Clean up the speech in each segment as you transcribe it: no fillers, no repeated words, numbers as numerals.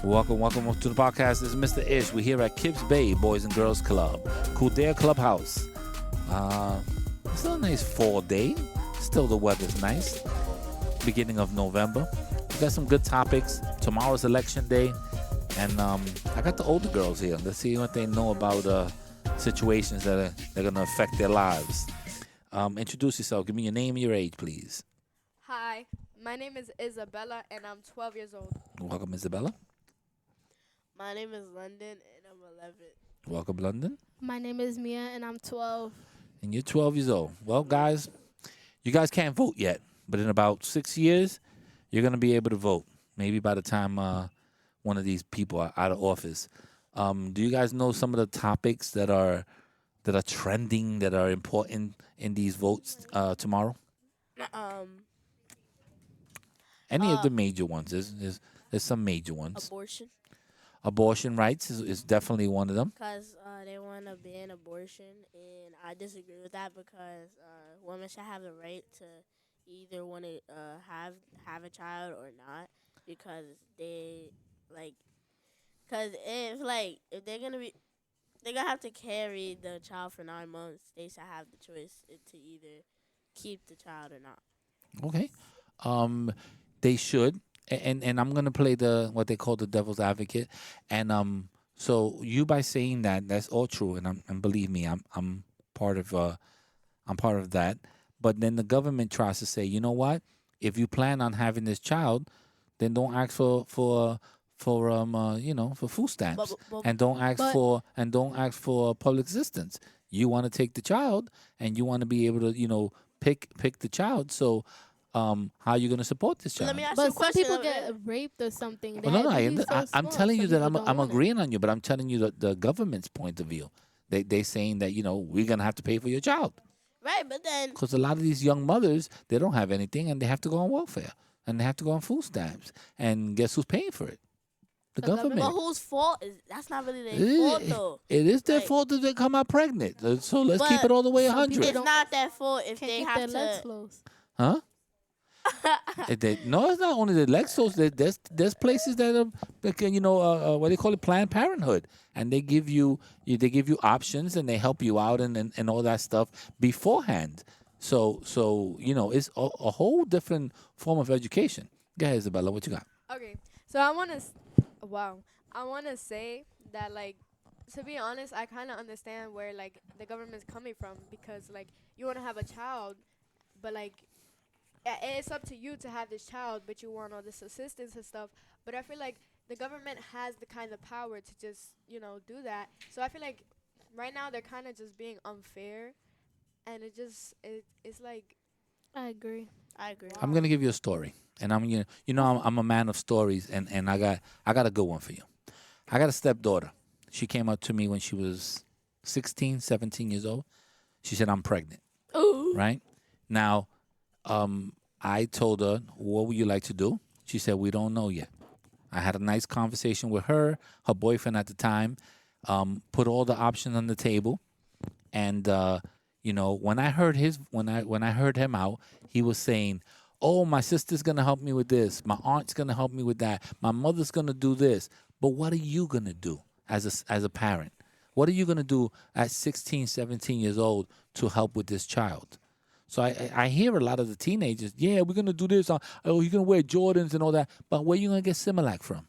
Welcome to the podcast. This is Mr. Ish. We're here at Kips Bay Boys and Girls Club, Kildare Clubhouse. It's a nice fall day. Still the weather's nice. Beginning of November. We got some good topics. Tomorrow's election day. And I got the older girls here. Let's see what they know about situations that are going to affect their lives. Introduce yourself. Give me your name and your age, please. Hi, my name is Isabella and I'm 12 years old. Welcome, Isabella. My name is London and I'm 11. Welcome, London. My name is Mia and I'm 12. And you're 12 years old. Well, guys, you guys can't vote yet, but in about 6 years, you're going to be able to vote. Maybe by the time one of these people are out of office. Do you guys know some of the topics that are trending, that are important in these votes tomorrow? Any of the major ones? There's some major ones. Abortion rights is definitely one of them. Because they want to ban abortion, and I disagree with that because women should have the right to either want to have a child or not, because if they're gonna have to carry the child for 9 months, they should have the choice to either keep the child or not. Okay. They should. And I'm gonna play what they call the devil's advocate, and so you, by saying that's all true, and believe me, I'm part of that. But then the government tries to say, you know what? If you plan on having this child, then don't ask for food stamps, and don't ask for public assistance. You want to take the child, and you want to be able to pick the child. So. How are you going to support this child? Let me ask you But a some question. people get raped or something. Well, no, I'm telling you that I'm agreeing on you, but I'm telling you the government's point of view. They saying that we're gonna have to pay for your child, Right, but then because a lot of these young mothers, they don't have anything and they have to go on welfare and they have to go on food stamps, and guess who's paying for it? The government. But whose fault is that's not really their fault though. It is their Like- fault that they come out pregnant. So let's keep it all the way some 100. people It's not their fault if Can't they keep have their legs to. closed. Huh? No, it's not only the Lexos. There's places that are, what do they call it, Planned Parenthood, and they give you options and they help you out and all that stuff beforehand. So it's a whole different form of education. Go ahead, Isabella, what you got? Okay, so I want to say that, like, to be honest, I kind of understand where, like, the government's coming from, because, like, you want to have a child, but, like, it's up to you to have this child, but you want all this assistance and stuff. But I feel like the government has the kind of power to just, do that. So I feel like right now they're kind of just being unfair, and it's like. I agree. I'm gonna give you a story, and I'm a man of stories, and I got a good one for you. I got a stepdaughter. She came up to me when she was 16, 17 years old. She said, I'm pregnant. Ooh. Right? Now, I told her, what would you like to do? She said, we don't know yet. I had a nice conversation with her boyfriend at the time, put all the options on the table. And, when I heard when I heard him out, he was saying, oh, my sister's going to help me with this. My aunt's going to help me with that. My mother's going to do this. But what are you going to do as a parent? What are you going to do at 16, 17 years old to help with this child? So I hear a lot of the teenagers, yeah, we're going to do this. Oh, you're going to wear Jordans and all that. But where are you going to get Similac from?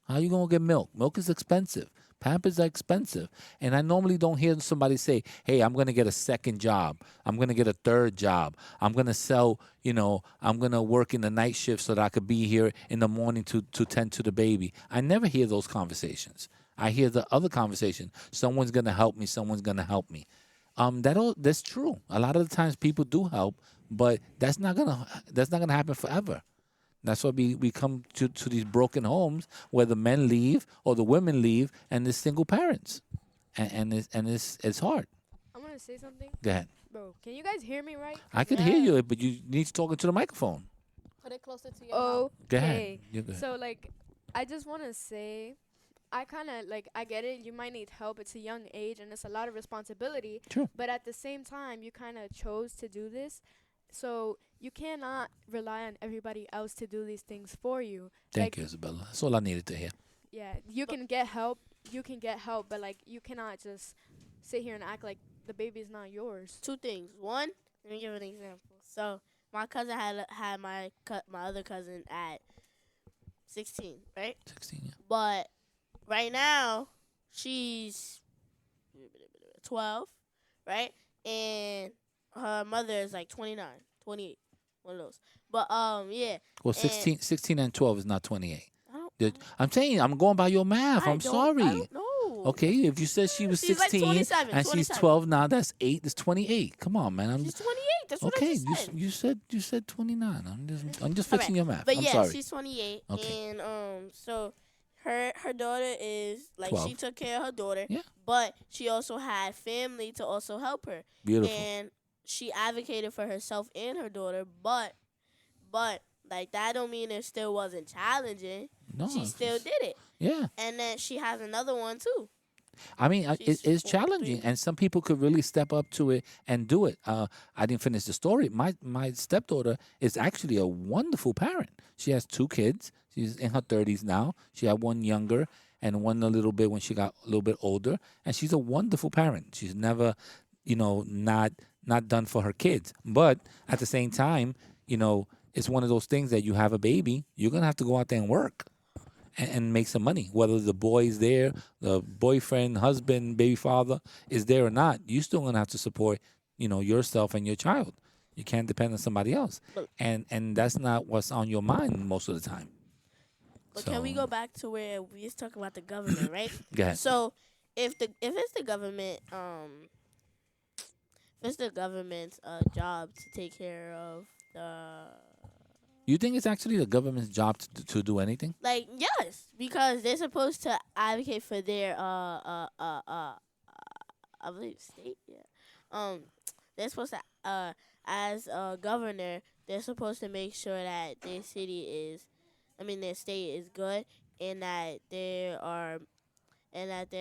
How are you going to get milk? Milk is expensive. Pampers are expensive. And I normally don't hear somebody say, hey, I'm going to get a second job. I'm going to get a third job. I'm going to sell, I'm going to work in the night shift so that I could be here in the morning to tend to the baby. I never hear those conversations. I hear the other conversation. Someone's going to help me. Someone's going to help me. That's true. A lot of the times people do help, but that's not gonna happen forever. That's why we come to these broken homes where the men leave or the women leave, and there's single parents, and it's hard. I'm gonna say something, Go ahead. bro. Can you guys hear me right? I can hear you, but you need to talk into the microphone. Put it closer to your mouth. Go ahead. Okay. You go ahead. So, like, I just want to say, I kind of, like, I get it. You might need help. It's a young age, and it's a lot of responsibility. True. But at the same time, you kind of chose to do this. So you cannot rely on everybody else to do these things for you. Thank you, Isabella. That's all I needed to hear. yeah, you But can get help. You can get help, but like you cannot just sit here and act like the baby is not yours. two things. One, let me give an example. So my cousin had my other cousin at 16, right? 16. Yeah. But right now she's 12, right? And her mother is like 29, 28, one of those. But yeah, Well, and 16 and 12 is not 28. I don't, I'm saying I'm going by your math. I'm I sorry. don't know. Okay, if you said she was She's like 16 27, and she's 27. 12 now, that's 8. That's 28. Come on, man. She's 28. That's what I Okay. just said. You said 29. I'm just All fixing right. your math. But I'm yeah, sorry. she's 28, Okay. and so her daughter is like 12. she took care of her daughter, Yeah. but she also had family to also help her, Beautiful. and she advocated for herself and her daughter, but like that don't mean it still wasn't challenging. No. She still did it, Yeah. and then she has another one too. I mean, She's it's 4, challenging, 3. and some people could really step up to it and do it. I didn't finish the story. My stepdaughter is actually a wonderful parent. She has 2 kids. She's in her 30s now. She had one younger and one a little bit when she got a little bit older, and she's a wonderful parent. She's never, not done for her kids. But at the same time, it's one of those things that you have a baby, you're gonna have to go out there and work and make some money. Whether the boy's there, the boyfriend, husband, baby father is there or not, you still gonna have to support, yourself and your child. You can't depend on somebody else, But, and that's not what's on your mind most of the time. but So, can we go back to where we was talking about the government, right? go ahead. So if it's the government if it's the government's job to take care of the You think it's actually the government's job to do anything? like yes, because they're supposed to advocate for their I believe state, yeah. They're supposed to as a governor, they're supposed to make sure that their city is their state is good, and that they're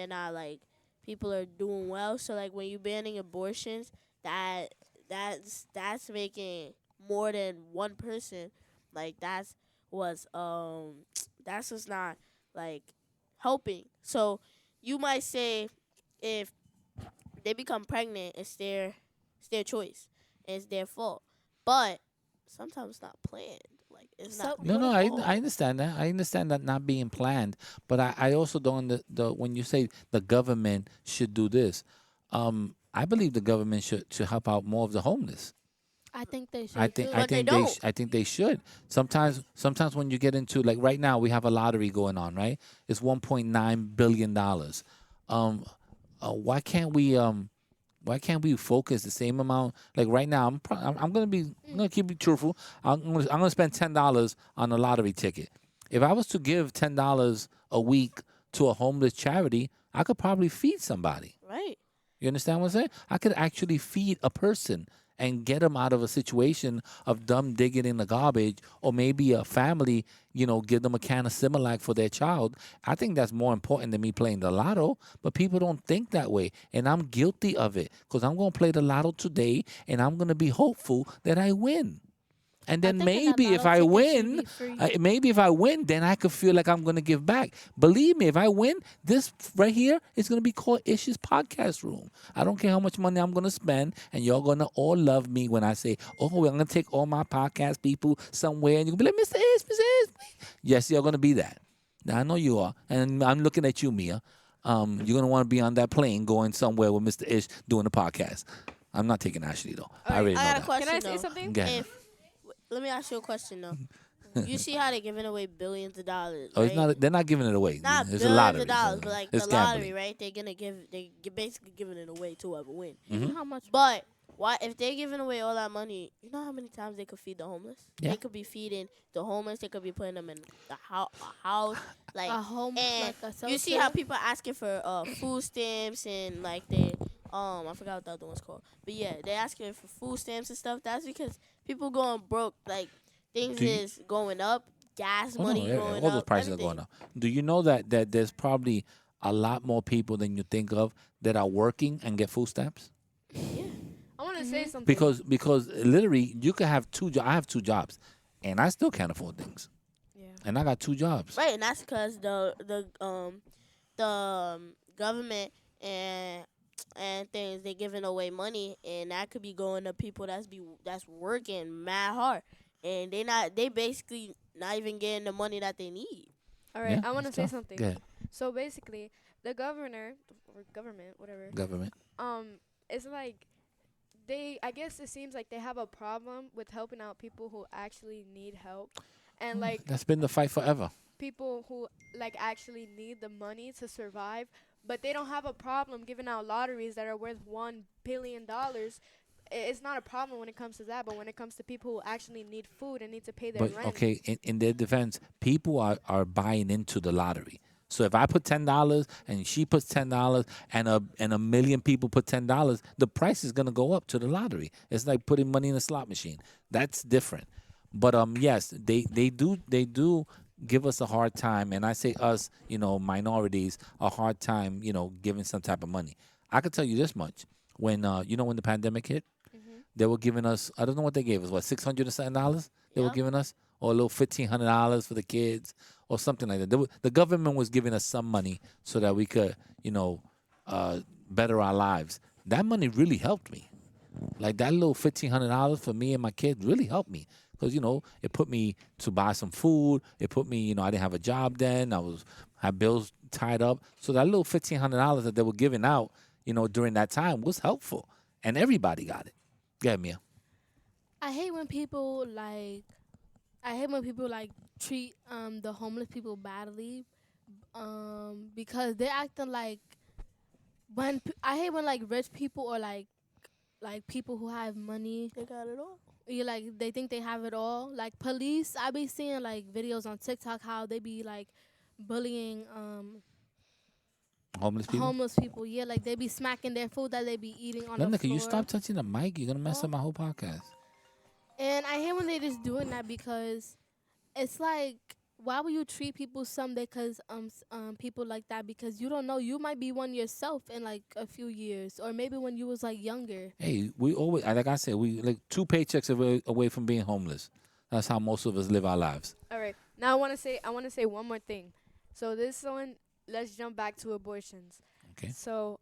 not like people are doing well. So like when you're banning abortions, that's making more than one person. Like what's that's what's not like helping. So you might say if they become pregnant, it's their choice. It's their fault. But sometimes it's not planned. Like it's So- not No, their no, I fault. understand that. I understand that not being planned, but I also don't when you say the government should do this. I believe the government should help out more of the homeless. I think they should I think too. I But they think they don't. I think they should. Sometimes when you get into, like, right now we have a lottery going on, right? It's $1.9 billion. Um, why can't we focus the same amount? Like right now, I'm gonna keep it truthful. I'm gonna spend $10 on a lottery ticket. If I was to give $10 a week to a homeless charity, I could probably feed somebody. Right. You understand what I'm saying? I could actually feed a person and get them out of a situation of them digging in the garbage, or maybe a family, give them a can of Similac for their child. I think that's more important than me playing the lotto, but people don't think that way. And I'm guilty of it because I'm going to play the lotto today and I'm going to be hopeful that I win. And then I think that maybe if lotto I ticket should win, be free. maybe if I win, then I could feel like I'm going to give back. Believe me, if I win, this right here is going to be called Ish's Podcast Room. I don't care how much money I'm going to spend, and you're going to all love me when I say, oh, I'm going to take all my podcast people somewhere, and you're going to be like, Mr. Ish, Mr. Ish. Yes, you're going to be that. Now, I know you are, and I'm looking at you, Mia. You're going to want to be on that plane going somewhere with Mr. Ish doing the podcast. I'm not taking Ashley, though. I already know I got a that. question Can I say though. something? Go ahead. Let me ask you a question though. You see how they're giving away billions of dollars, Oh, right? it's not. They're not giving it away. Not It's a billions lottery. of dollars, so but like it's the gambling. lottery, right? They're basically giving it away to whoever wins. You know how much? But why, if they're giving away all that money, you know how many times they could feed the homeless? Yeah. They could be feeding the homeless. They could be putting them in a house, like A home, and like a you see how people are asking for food stamps and like they I forgot what the other one's called, but yeah, they're asking for food stamps and stuff. That's because people going broke. Like things Do you- is going up, gas Oh, no, money yeah, going all up. those prices everything. are going up. Do you know that there's probably a lot more people than you think of that are working and get food stamps? Yeah. I want to say something. Because literally you could have 2 jobs. I have 2 jobs, and I still can't afford things. Yeah. and I got 2 jobs. Right, and that's because the government and things they giving away money, and that could be going to people that's working mad hard, and they basically not even getting the money that they need. All right, Yeah, I want it's to say tough. something. Go ahead, So basically, the governor or government, whatever, government. it's like I guess it seems like they have a problem with helping out people who actually need help, and like That's been the fight forever. people who like actually need the money to survive, but they don't have a problem giving out lotteries that are worth $1 billion. It's not a problem when it comes to that, but when it comes to people who actually need food and need to pay their But rent. okay, in their defense, people are buying into the lottery. So if I put $10 and she puts $10 and a million people put $10, the price is gonna go up to the lottery. It's like putting money in a slot machine. That's different. But yes, they do give us a hard time, and I say us, minorities, a hard time, giving some type of money. I could tell you this much: when when the pandemic hit, Mm-hmm. they were giving us, I don't know what they gave us, what, $600 or something dollars they were Yeah. giving us, or a little $1,500 for the kids, or something like that. The government was giving us some money so that we could, uh, better our lives. That money really helped me. Like that little $1,500 for me and my kids really helped me because it put me to buy some food. It put me, I didn't have a job then. I had bills tied up. So that little $1,500 that they were giving out, during that time was helpful, and everybody got it. Yeah, Mia. I hate when people like. I hate when people like treat the homeless people badly, because they're acting like I hate when like rich people or like people who have money, They got it all. you like they think they have it all. Like police, I be seeing like videos on TikTok how they be like bullying Homeless people. homeless people. Yeah, like they be smacking their food that they be eating on the Linda, can you floor. stop touching the mic? You're gonna mess Oh. up my whole podcast. And I hate when they just doing that because it's like, why would you treat people someday? Cause people like that, because you don't know, you might be one yourself in like a few years, or maybe when you was like younger. Hey, we always, like I said, we like 2 paychecks away from being homeless. That's how most of us live our lives. All right. Now I want to say one more thing. So this one, let's jump back to abortions. Okay. So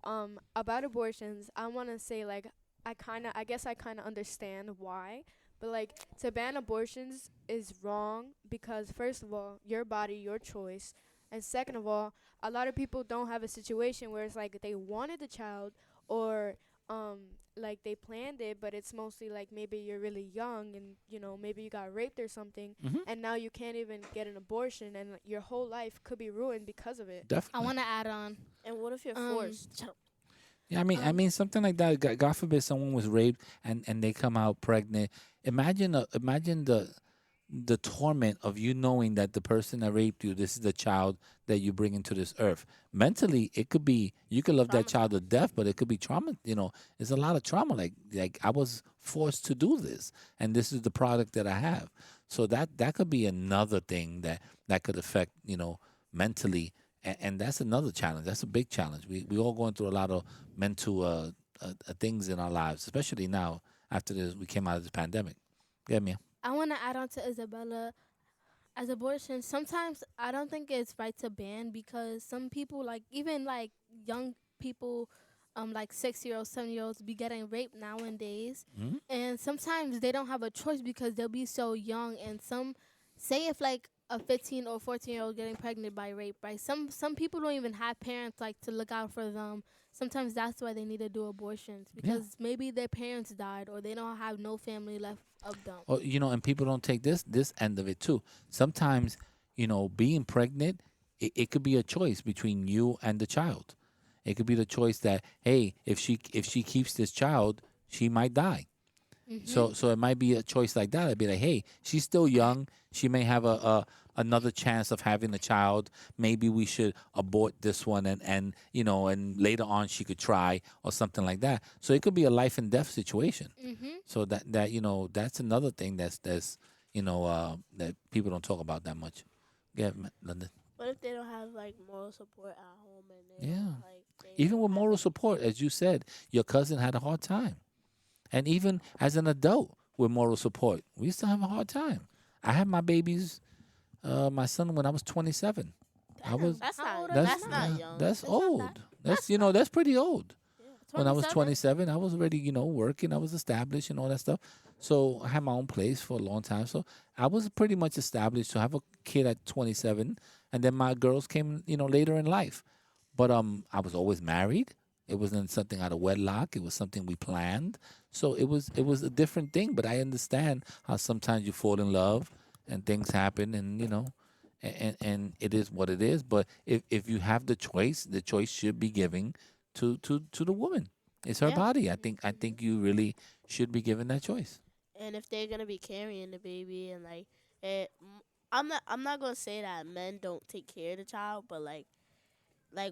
about abortions, I want to say like I guess I kind of understand why, but like to ban abortions is wrong because first of all, your body, your choice, and second of all, a lot of people don't have a situation where it's like they wanted the child or like they planned it, but it's mostly like maybe you're really young and maybe you got raped or something, Mm-hmm. and now you can't even get an abortion, and like, your whole life could be ruined because of it. I Definitely. want to add on. And what if you're Um, forced? Yeah, I mean something like that. God forbid someone was raped and they come out pregnant. Imagine the torment of you knowing that the person that raped you, this is the child that you bring into this earth. Mentally, it could be you could love that child to death, but it could be trauma. It's a lot of trauma. Like I was forced to do this, and this is the product that I have. So that could be another thing that could affect mentally, and that's another challenge. That's a big challenge. We all going through a lot of mental things in our lives, especially now after this we came out of this pandemic. Get me. I want to add on to Isabella. As abortion, sometimes I don't think it's right to ban, because some people, like even like young people, like 6-year-olds, 7-year-olds, be getting raped nowadays, Hmm. and sometimes they don't have a choice because they'll be so young. And some say if like a 15 or 14-year-old getting pregnant by rape, right? Some people don't even have parents like to look out for them. Sometimes that's why they need to do abortions, because maybe their parents died or they don't have no family left of them. Or and people don't take this end of it too. Sometimes, being pregnant, it could be a choice between you and the child. It could be the choice that, hey, if she keeps this child, she might die. So it might be a choice like that. It'd be like, hey, she's still young. She may have another chance of having a child. Maybe we should abort this one, and later on she could try or something like that. So it could be a life and death situation. So that's another thing that people don't talk about that much. Yeah, London. What if they don't have like moral support at home and they Yeah. don't, like they Even don't with have moral any- support, as you said, your cousin had a hard time. And even as an adult with moral support, we still have a hard time. I had my babies my son when I was 27. I was That's How old not are you that's that's now? not young. that's It's not that. old. That's That's not. that's pretty old. Yeah. When I was 27? 27, I was already, working. I was established and all that stuff. So I had my own place for a long time. So I was pretty much established to have a kid at 27. And then my girls came, later in life. But I was always married. It wasn't something out of wedlock. It was something we planned. So it was a different thing. But I understand how sometimes you fall in love and things happen, and and it is what it is. But if you have the choice should be given to the woman. It's her Yeah. body. I think you really should be given that choice. And if they're gonna be carrying the baby and like, I'm not gonna say that men don't take care of the child, but like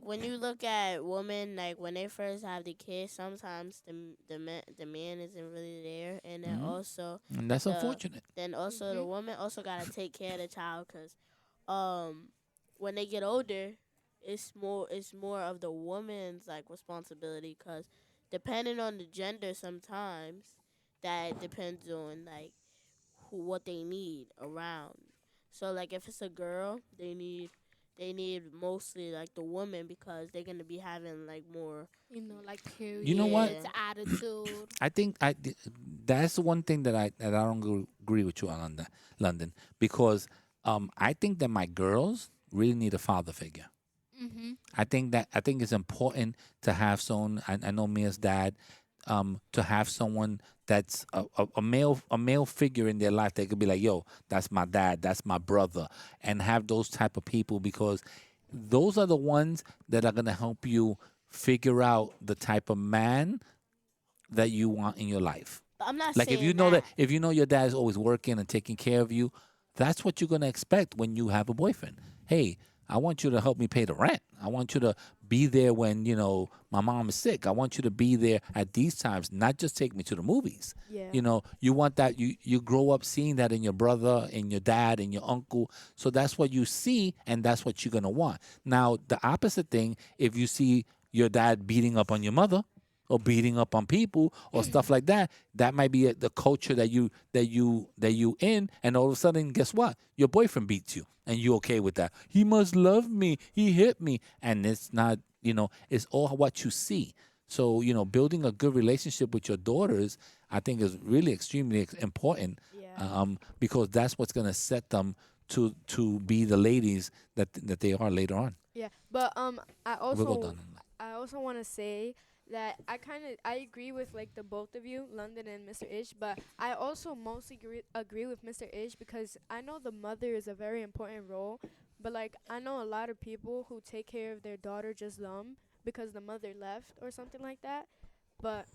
when you look at women, like when they first have the kid, sometimes the man isn't really there, and then Hmm. also And that's the unfortunate. the Mhm. woman also gotta take care of the child, cause um when they get older, it's more of the woman's like responsibility, cause depending on the gender, sometimes that depends on like what they need around. So like if it's a girl, they need mostly like the woman, because they're gonna be having like more. Like You know what? Yeah. periods, attitude. I think that's the one thing that I don't agree with you on London, because I think that my girls really need a father figure. Mm-hmm. I think it's important to have someone. I know Mia's dad, to have someone that's a male figure in their life. They could be like, yo, that's my dad, that's my brother, and have those type of people, because those are the ones that are gonna help you figure out the type of man that you want in your life. But I'm not Like saying that. if you know your dad is always working and taking care of you, that's what you're gonna expect when you have a boyfriend. Hey, I want you to help me pay the rent. I want you to be there when my mom is sick. I want you to be there at these times, not just take me to the movies. Yeah. You want that. You grow up seeing that in your brother, in your dad, in your uncle. So that's what you see, and that's what you're gonna want. Now the opposite thing, if you see your dad beating up on your mother, or beating up on people or stuff like that, that might be the culture that you in, and all of a sudden, guess what? Your boyfriend beats you, and you okay with that? He must love me. He hit me, and it's not. It's all what you see. So building a good relationship with your daughters, I think, is really extremely important, Yeah. because that's what's gonna set them to be the ladies that they are later on. Yeah. But I We'll go also down. I also want to say that I agree with like the both of you, London and Mr. Ish, but I also mostly agree with Mr. Ish, because I know the mother is a very important role, but like I know a lot of people who take care of their daughter just because the mother left or something like that. But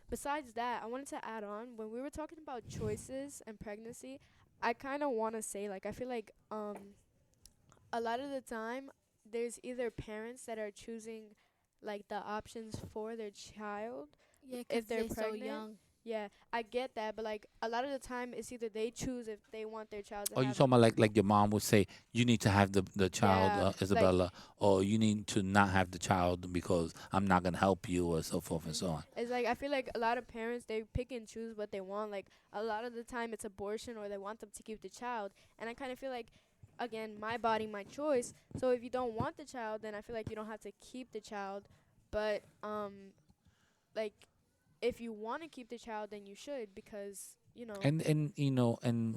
besides that, I wanted to add on, when we were talking about choices and pregnancy, I kind of want to say, like, I feel like a lot of the time there's either parents that are choosing like the options for their child Yeah, 'cause if they're they're so pregnant. young. Yeah, I get that, but like a lot of the time it's either they choose if they want their child to Oh, you have. talking about like your mom would say you need to have the child, Yeah, like Isabella, or you need to not have the child because I'm not gonna help you, or so forth and so on. it's like I feel like a lot of parents, they pick and choose what they want. Like a lot of the time it's abortion, or they want them to keep the child, and I kind of feel like, again, my body, my choice. So if you don't want the child, then I feel like you don't have to keep the child. But like if you want to keep the child, then you should, because And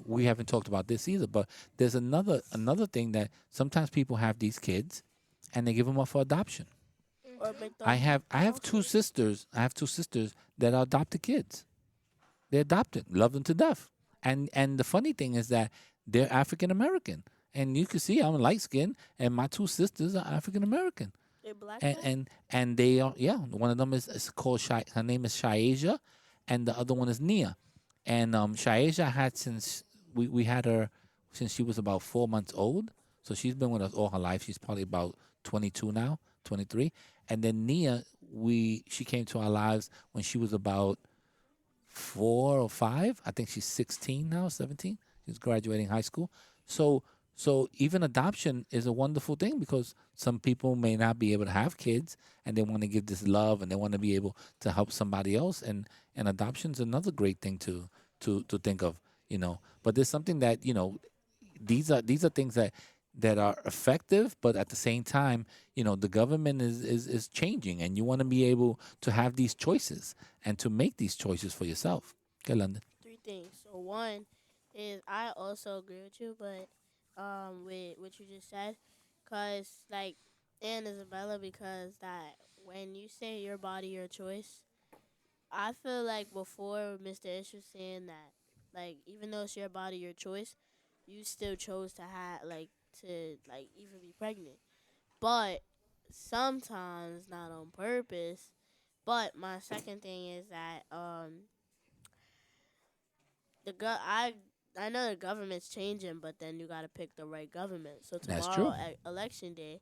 we haven't talked about this either, but there's another thing that sometimes people have these kids, and they give them up for adoption. Or Mm-hmm. make I them have I have two foster. sisters. I have two sisters that are adopted kids. They adopted, love them to death. And the funny thing is that they're African American, and you can see I'm light skinned, and my two sisters are African American. They black and though. and and they are, yeah. One of them is called her name is Shaeja, and the other one is Nia. And Shaeja had since we had her since she was about 4 months old, so she's been with us all her life. She's probably about 22 now, 23. And then Nia, she came to our lives when she was about 4 or 5. I think she's 16 now, 17. She's graduating high school. So even adoption is a wonderful thing, because some people may not be able to have kids, and they want to give this love, and they want to be able to help somebody else, and adoption's another great thing to think of. But there's something that these are things that are effective, but at the same time, the government is changing, and you want to be able to have these choices and to make these choices for yourself. Okay, London. Three things. So one is I also agree with you, but with what you just said, cause like and Isabella, because that when you say your body your choice, I feel like before Mr. Ish was saying that like even though it's your body your choice, you still chose to have to like even be pregnant, but sometimes not on purpose. But my second thing is that I know the government's changing, but then you gotta pick the right government. So That's tomorrow true. at election day,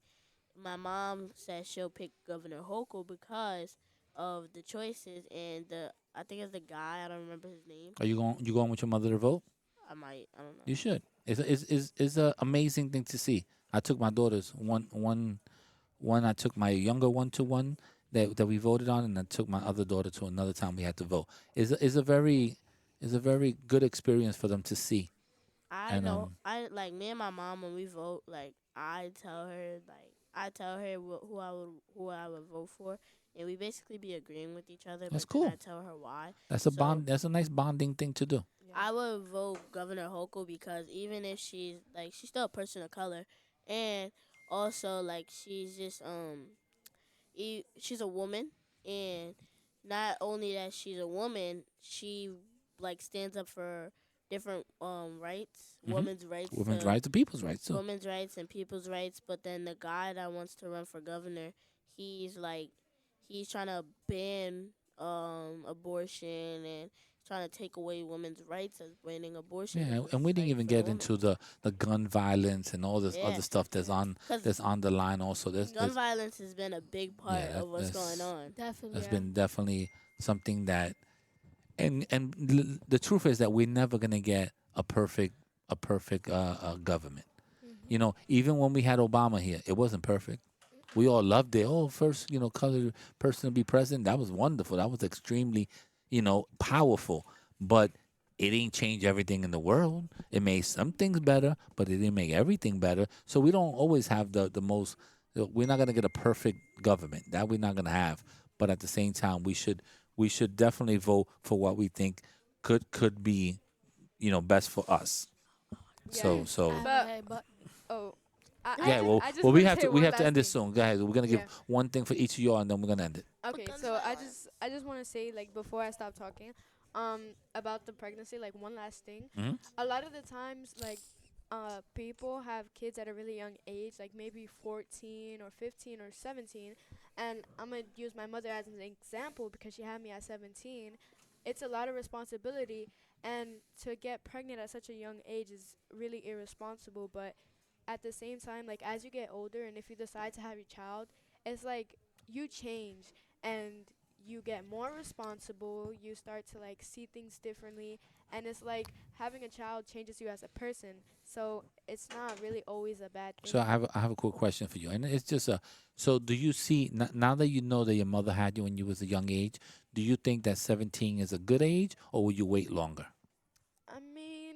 my mom says she'll pick Governor Hochul because of the choices and the I think it's the guy, I don't remember his name. Are you going with your mother to vote? I don't You know. should. It's a amazing thing to see. I took my daughters one. I took my younger one to one that we voted on, and I took my other daughter to another time we had to vote. Is a very good experience for them to see. I And know I like me and my mom when we vote, like who I would vote for, and we basically be agreeing with each other, that's but then I cool. tell her why. That's a So bond. That's a nice bonding thing to do. Yeah. I would vote Governor Hochul because even if she's still a person of color, and also like she's a woman, and not only that she's a woman, she like stands up for different rights, Hmm. Women's rights, the people's rights too. women's rights and people's rights. But then the guy that wants to run for governor, he's like he's trying to ban abortion and trying to take away women's rights as banning abortion Yeah, because and we it's didn't like even for the get woman. into the gun violence and all this Yeah, other stuff that's Yeah. on because that's on the line. Also, gun violence has been a big yeah, part of what's going on. that's Definitely. Yeah. been definitely something that and the truth is that we're never gonna get a perfect government. Hmm. Even when we had Obama here, it wasn't perfect. We all loved it. Oh, first, colored person to be president. That was wonderful. That was extremely, powerful. But it ain't change everything in the world. It made some things better, but it didn't make everything better. So we don't always have the most. We're not gonna get a perfect government. That we're not gonna have. But at the same time, we should definitely vote for what we think could be, best for us. Yeah. So But Okay, but oh, yeah, I well, just well, we want to have say to we one have to last end this thing. soon, guys. We're gonna give Yeah. one thing for each of y'all, and then we're gonna end it. Okay. But guns So I violence. just I just want to say like before I stop talking, about the pregnancy. Like one last thing. Hmm. A lot of the times, like, people have kids at a really young age, like maybe 14 or 15 or 17. And I'm gonna use my mother as an example because she had me at 17. It's a lot of responsibility, and to get pregnant at such a young age is really irresponsible. But at the same time, like as you get older and if you decide to have your child, it's like you change and you get more responsible, you start to like see things differently, and it's like having a child changes you as a person. So it's not really always a bad So I thing. have I have a quick question for you, and it's just a. So do you see now that you know that your mother had you when you was a young age? Do you think that 17 is a good age, or will you wait longer? I mean,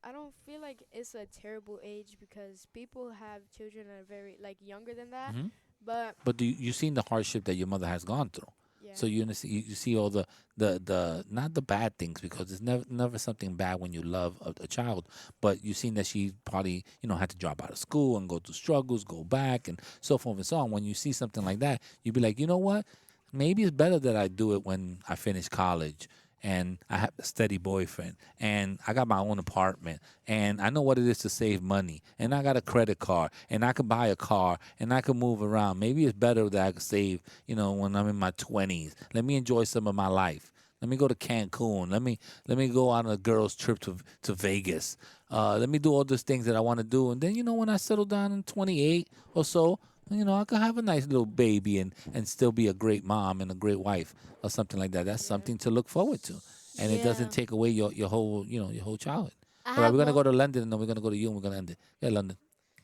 I don't feel like it's a terrible age because people have children that are very like younger than that. Hmm. But But you seen the hardship that your mother has gone through? yeah. So you see all the not the bad things, because it's never something bad when you love a child, but you seen that she probably had to drop out of school and go through struggles, go back, and so forth and so on. When you see something like that, you be like, you know what? Maybe it's better that I do it when I finish college and I have a steady boyfriend and I got my own apartment and I know what it is to save money and I got a credit card and I can buy a car and I can move around. Maybe it's better that I could save, when I'm in my 20s. Let me enjoy some of my life. Let me go to Cancun. Let me go on a girls' trip to Vegas. Let me do all those things that I want to do. And then when I settle down in 28 or so, I could have a nice little baby and still be a great mom and a great wife or something like that. That's Yeah. something to look forward to, and it doesn't Yeah. take away your whole your whole childhood. I All right, have we're gonna one. go to London and then we're gonna go to you and we're gonna end it. Yeah, London.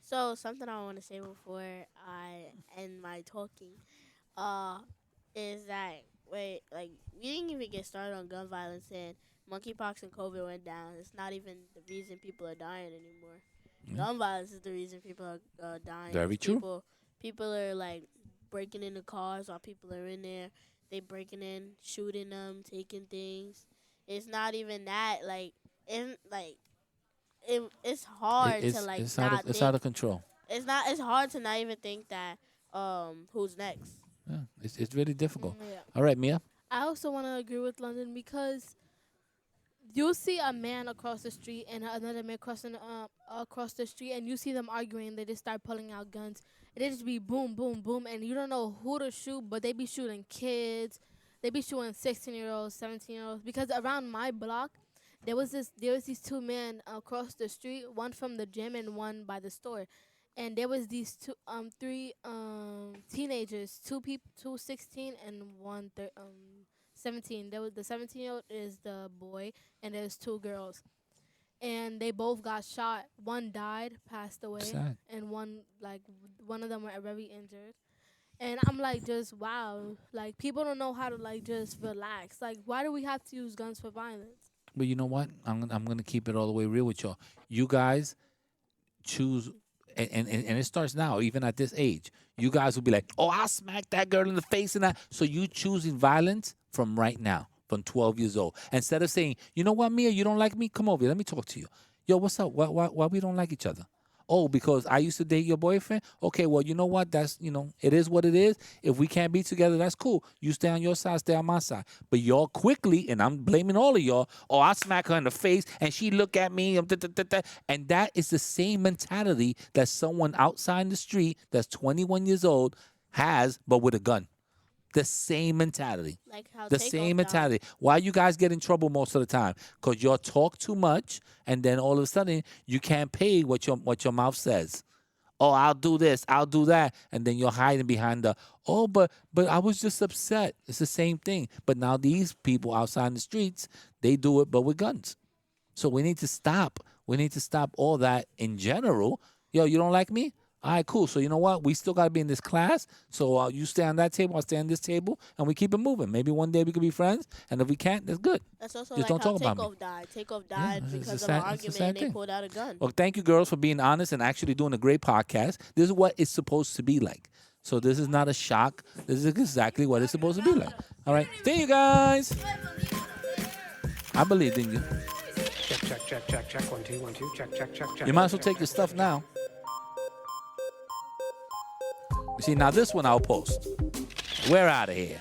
So something I want to say before I end my talking, uh, is that wait, like we didn't even get started on gun violence and monkeypox and COVID went down. It's not even the reason people are dying anymore. Gun violence is the reason people are dying. Very true. People are like breaking into cars while people are in there. They breaking in, shooting them, taking things. It's not even that. It's hard to like not It's out think. of control. It's not. It's hard to not even think that who's next. Yeah, it's really difficult. Yeah. All right, Mia. I also want to agree with London because you'll see a man across the street and another man crossing across the street, and you see them arguing. They just start pulling out guns. It just be boom, boom, boom, and you don't know who to shoot, but they be shooting kids. They be shooting 16-year-olds, 17-year-olds. Because around my block, there was these two men across the street, one from the gym and one by the store, and there was these three teenagers, two 16 and one 17. There was the 17-year-old is the boy, and there's two girls, and they both got shot. One died, passed away, Sad. and one of them were very injured. And I'm like, just wow, like people don't know how to like just relax. Like, why do we have to use guns for violence? But you know what? I'm gonna keep it all the way real with y'all. You guys choose, and it starts now, even at this age. You guys will be like, oh, I'll smack that girl in the face and that. So you choosing violence from right now, from 12 years old. Instead of saying, you know what, Mia, you don't like me? Come over here. Let me talk to you. Yo, what's up? Why we don't like each other? Oh, because I used to date your boyfriend? Okay, well, you know what? That's, it is what it is. If we can't be together, that's cool. You stay on your side, stay on my side. But y'all quickly, and I'm blaming all of y'all, oh, I smack her in the face and she look at me. And that is the same mentality that someone outside in the street that's 21 years old has, but with a gun. The same mentality. Like how The Takeoff same died. mentality. Why you guys get in trouble most of the time? Because y'all talk too much, and then all of a sudden you can't pay what your mouth says. Oh, I'll do this, I'll do that, and then you're hiding behind but I was just upset. It's the same thing. But now these people outside in the streets, they do it, but with guns. So we need to stop. We need to stop all that in general. Yo, you don't like me? All right, cool. So you know what? We still got to be in this class. So you stay on that table, I'll stay on this table, and we keep it moving. Maybe one day we could be friends, and if we can't, that's good. That's also Just like don't how talk about me. Takeoff died. Takeoff died it's a because of sad- an it's a argument, sad and they thing. pulled out a gun. Well, thank you, girls, for being honest and actually doing a great podcast. This is what it's supposed to be like. So this is not a shock. This is exactly what it's supposed to be like. All right. See you guys. I believed in you. Check. 1, 2, 1, 2. Check. You might as well take your stuff now. You see, now this one I'll post. We're out of here.